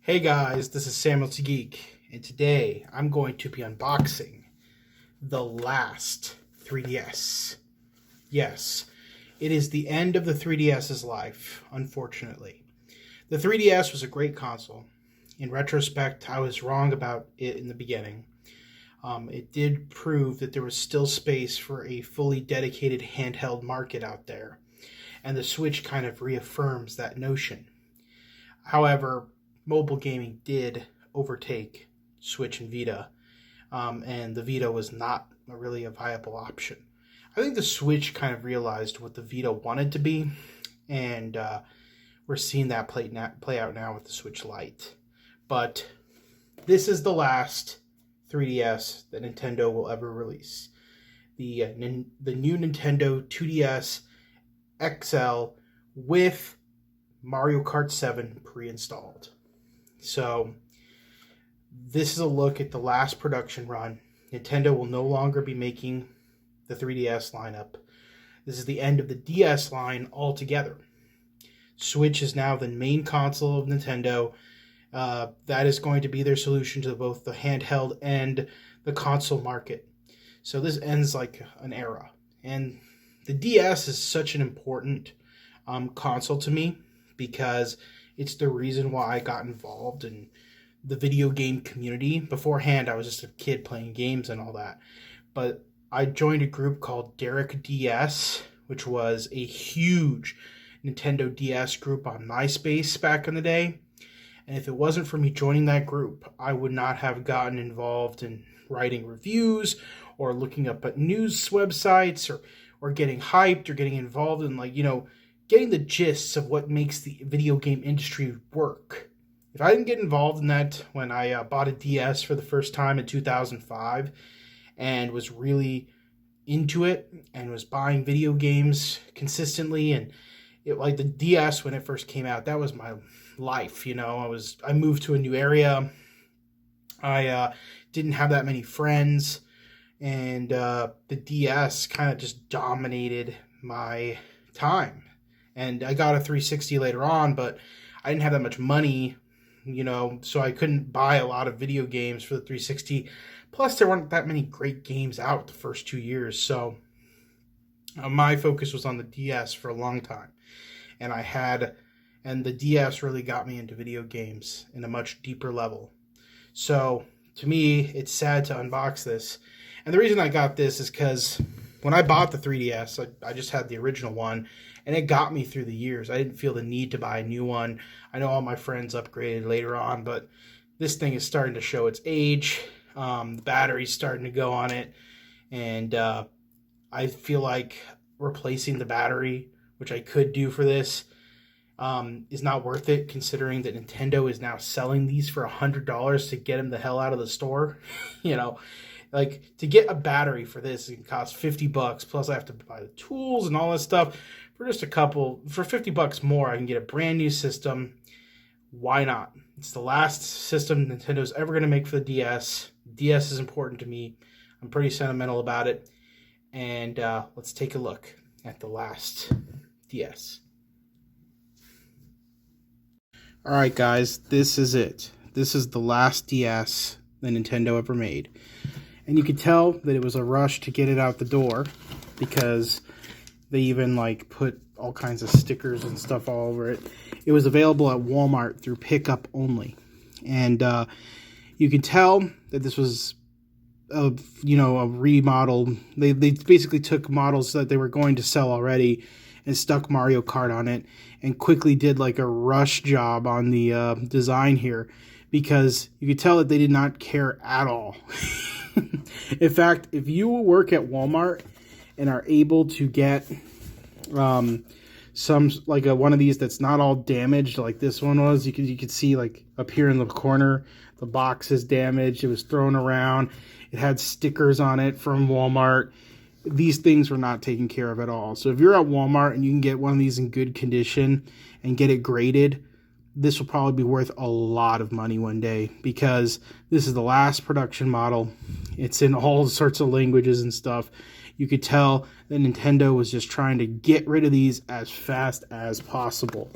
Hey guys, this is Samuel T. Geek, and today I'm going to be unboxing the last 3DS. Yes, it is the end of the 3DS's life, unfortunately. The 3DS was a great console. In retrospect, I was wrong about it in the beginning. It did prove that there was still space for a fully dedicated handheld market out there, and the Switch kind of reaffirms that notion. However, mobile gaming did overtake Switch and Vita, and the Vita was not really a viable option. I think the Switch kind of realized what the Vita wanted to be, and we're seeing that play out now with the Switch Lite. But this is the last 3DS that Nintendo will ever release. The new Nintendo 2DS XL with Mario Kart 7 pre-installed. So this is a look at the last production run. Nintendo will no longer be making the 3DS lineup. This is the end of the DS line altogether. Switch is now the main console of Nintendo. That is going to be their solution to both the handheld and the console market. So this ends like an era. And the DS is such an important console to me because it's the reason why I got involved in the video game community. Beforehand, I was just a kid playing games and all that. But I joined a group called Derek DS, which was a huge Nintendo DS group on MySpace back in the day. And if it wasn't for me joining that group, I would not have gotten involved in writing reviews or looking up at news websites or getting hyped or getting involved in, getting the gists of what makes the video game industry work. If I didn't get involved in that when I bought a DS for the first time in 2005 and was really into it and was buying video games consistently, and the DS when it first came out, that was my life. I moved to a new area. I didn't have that many friends, and the DS kind of just dominated my time. And I got a 360 later on, but I didn't have that much money, so I couldn't buy a lot of video games for the 360. Plus, there weren't that many great games out the first 2 years, so my focus was on the DS for a long time. And the DS really got me into video games in a much deeper level. So, to me, it's sad to unbox this. And the reason I got this is because when I bought the 3DS, I just had the original one, and it got me through the years. I didn't feel the need to buy a new one. I know all my friends upgraded later on, but this thing is starting to show its age. The battery's starting to go on it, and I feel like replacing the battery, which I could do for this, is not worth it, considering that Nintendo is now selling these for $100 to get them the hell out of the store. To get a battery for this, it can cost $50, plus I have to buy the tools and all this stuff. For $50 more, I can get a brand new system. Why not? It's the last system Nintendo's ever going to make for the DS. DS is important to me. I'm pretty sentimental about it. And let's take a look at the last DS. Alright guys, this is it. This is the last DS that Nintendo ever made. And you could tell that it was a rush to get it out the door, because they even put all kinds of stickers and stuff all over it. It was available at Walmart through pickup only. And you can tell that this was a remodel. They basically took models that they were going to sell already and stuck Mario Kart on it, and quickly did a rush job on the design here, because you could tell that they did not care at all. In fact, if you work at Walmart and are able to get one of these that's not all damaged like this one was, you could see up here in the corner, the box is damaged. It was thrown around. It had stickers on it from Walmart. These things were not taken care of at all. So if you're at Walmart and you can get one of these in good condition and get it graded, this will probably be worth a lot of money one day, because this is the last production model. It's in all sorts of languages and stuff. You could tell that Nintendo was just trying to get rid of these as fast as possible.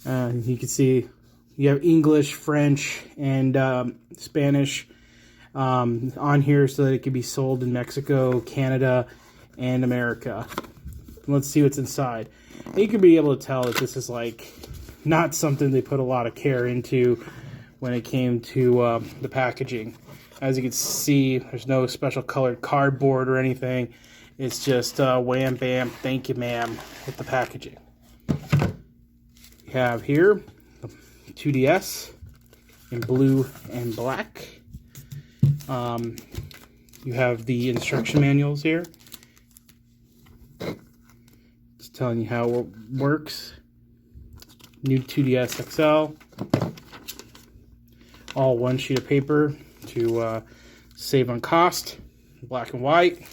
You can see You have English, French, and Spanish on here so that it can be sold in Mexico, Canada, and America. Let's see what's inside. And you can be able to tell that this is like not something they put a lot of care into when it came to the packaging. As you can see, there's no special colored cardboard or anything. It's just wham bam, thank you ma'am with the packaging. You have here 2DS in blue and black. You have the instruction manuals here. Just telling you how it works. New 2DS XL. All one sheet of paper to save on cost. Black and white.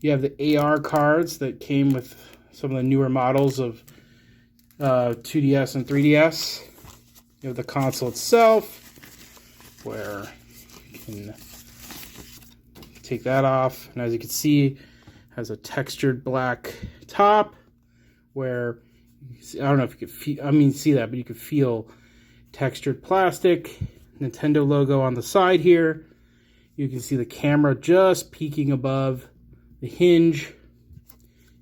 You have the AR cards that came with some of the newer models of 2DS and 3DS. You have the console itself, where you can take that off, and as you can see, it has a textured black top, where I don't know if you could feel, see that, but you could feel textured plastic. Nintendo logo on the side here. You can see the camera just peeking above the hinge.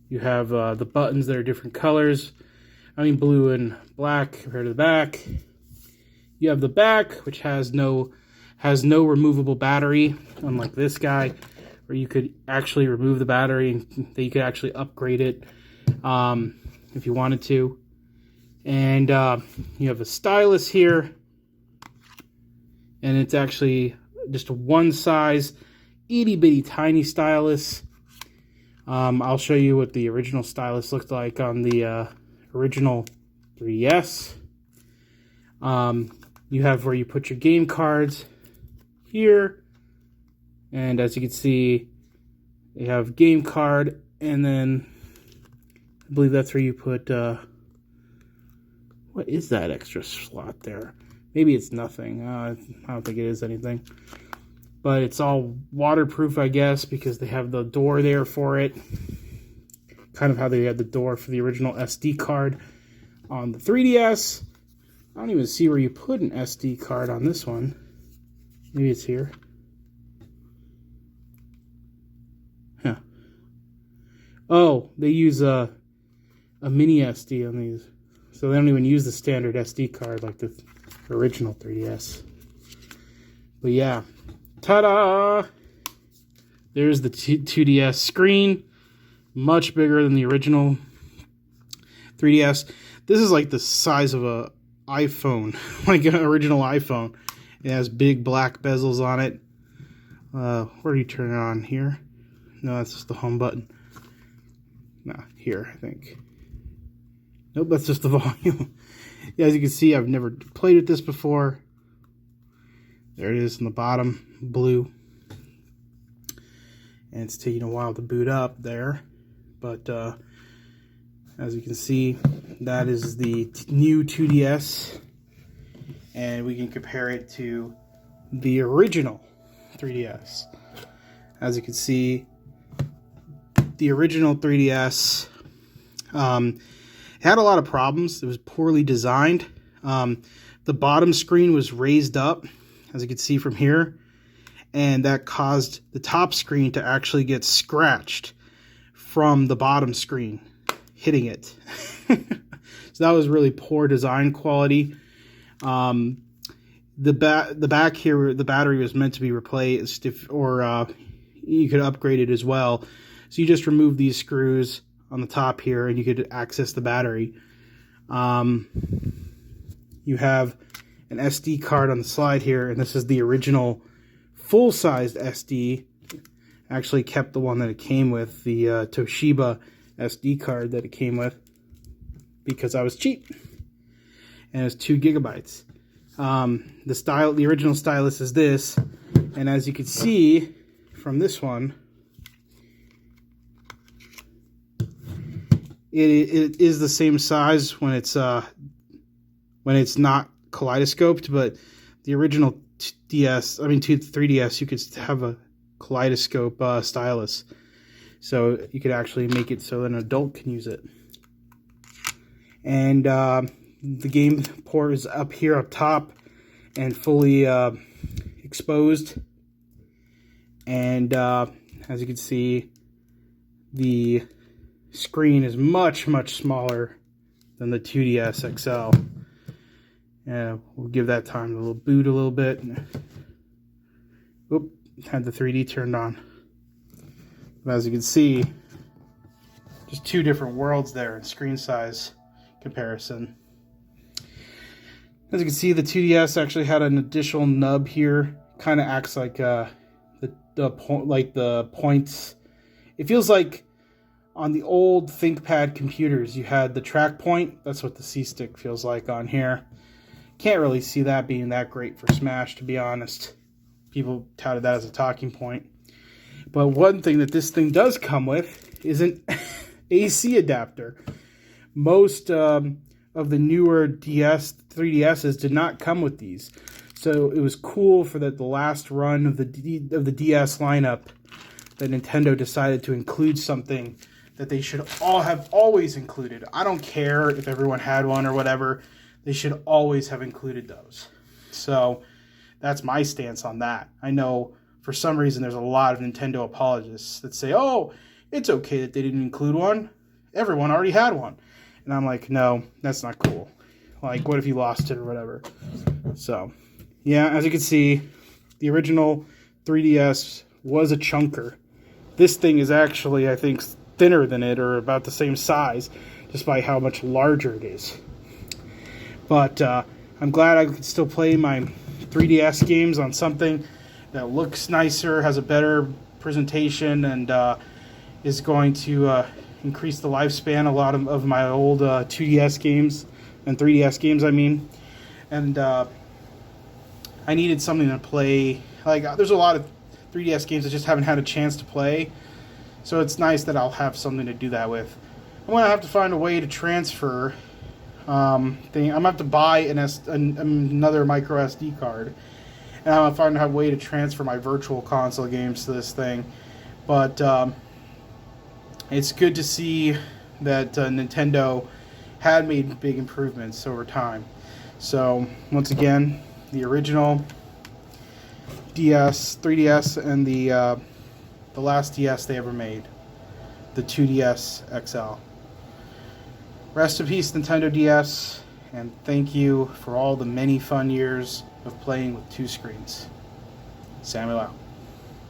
You have the buttons that are different colors. Blue and black compared to the back. You have the back, which has no removable battery, unlike this guy, where you could actually remove the battery and that you could actually upgrade it if you wanted to. And you have a stylus here, and it's actually just a one size, itty bitty tiny stylus. I'll show you what the original stylus looked like on the original 3DS. You have where you put your game cards here, and as you can see, you have game card, and then I believe that's where you put what is that extra slot there? Maybe it's nothing. I don't think it is anything, but it's all waterproof, I guess, because they have the door there for it, kind of how they had the door for the original SD card on the 3DS. I don't even see where you put an SD card on this one. Maybe it's here. Huh. Oh, they use a mini SD on these. So they don't even use the standard SD card like the original 3DS. But yeah. Ta-da! There's the 2DS screen. Much bigger than the original 3DS. This is like the size of a iPhone, like an original iPhone. It has big black bezels on it. Where do you turn it on? Here? No, that's just the home button. Nah, here, I think. Nope, that's just the volume. Yeah, as you can see, I've never played with this before. There it is in the bottom, blue. And it's taking a while to boot up there. But as you can see, that is the new 2DS. And we can compare it to the original 3DS. As you can see, the original 3DS had a lot of problems. It was poorly designed. The bottom screen was raised up, as you can see from here, and that caused the top screen to actually get scratched from the bottom screen hitting it. So that was really poor design quality. The back here, the battery was meant to be replaced, or you could upgrade it as well. So you just remove these screws on the top here, and you could access the battery. You have an SD card on the slide here, and this is the original full-sized SD. Actually kept the one that it came with, the Toshiba SD card that it came with, because I was cheap. And it's 2 gigabytes. The original stylus is this, and as you can see from this one, it is the same size when it's not kaleidoscoped, but the original 3DS, you could have a kaleidoscope stylus, so you could actually make it so an adult can use it. And the game port is up here up top and fully exposed. And as you can see, the screen is much, much smaller than the 2DS XL. And we'll give that time a little boot a little bit. Oop, had the 3D turned on. But as you can see, just two different worlds there in screen size comparison. As you can see, the 2DS actually had an additional nub here. Kind of acts like the points. It feels like on the old ThinkPad computers, you had the track point. That's what the C-Stick feels like on here. Can't really see that being that great for Smash, to be honest. People touted that as a talking point. But one thing that this thing does come with is an AC adapter. Most of the newer 3DSs did not come with these. So it was cool for the last run of the DS lineup that Nintendo decided to include something that they should all have always included. I don't care if everyone had one or whatever. They should always have included those. So that's my stance on that. I know for some reason there's a lot of Nintendo apologists that say, oh, it's okay that they didn't include one. Everyone already had one. And I'm like, no, that's not cool. Like, what if you lost it or whatever? So, yeah, as you can see, the original 3DS was a chunker. This thing is actually, I think, thinner than it, or about the same size, just by how much larger it is. But I'm glad I could still play my 3DS games on something that looks nicer, has a better presentation, and is going to increase the lifespan a lot of my old 2DS games and 3DS games, I mean. And I needed something to play. Like, there's a lot of 3DS games I just haven't had a chance to play, so it's nice that I'll have something to do that with. I'm going to have to find a way to transfer thing. I'm going to have to buy another micro SD card, and I'm going to find a way to transfer my virtual console games to this thing. But it's good to see that Nintendo had made big improvements over time. So once again, the original DS, 3DS, and the last DS they ever made, the 2DS XL. Rest in peace, Nintendo DS, and thank you for all the many fun years of playing with two screens. Samuel out.